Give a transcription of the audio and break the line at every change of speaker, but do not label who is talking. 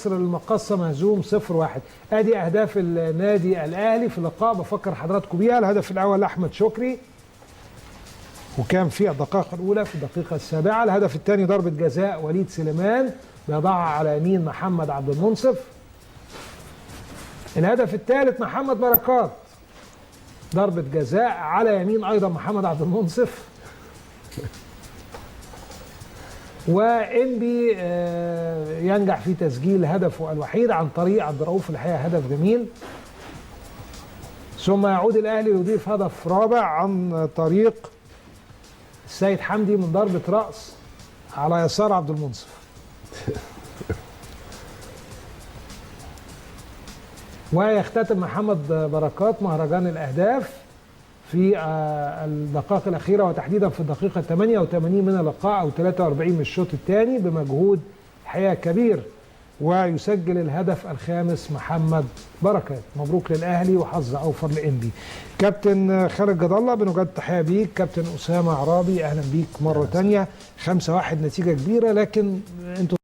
مصر للمقصة مهزوم 0-1. ادي اهداف النادي الاهلي في اللقاء، بفكر حضراتكم بيها. الهدف الاول لاحمد شكري وكان في الدقائق الاولى في الدقيقة السابعة. الهدف الثاني ضربة جزاء وليد سليمان بيضعها على يمين محمد عبد المنصف. الهدف الثالث محمد بركات، ضربة جزاء على يمين ايضا محمد عبد المنصف. وإنبي ينجح في تسجيل هدفه الوحيد عن طريق عبد الرؤوف، الحقيقة هدف جميل. ثم يعود الأهلي يضيف هدف رابع عن طريق السيد حمدي من ضربة رأس على يسار عبد المنصف. ويختتم محمد بركات مهرجان الأهداف في الدقائق الأخيرة، وتحديدا في الدقيقة 88 من اللقاء أو 43 من الشوط الثاني، بمجهود حقيقة كبير. ويسجل الهدف الخامس محمد بركات. مبروك للأهلي وحظ أوفر لإنبي. كابتن خالد جد الله بنجد تحية بيك. كابتن أسامة عرابي أهلا بيك مرة تانية. 5-1 نتيجة كبيرة، لكن أنتوا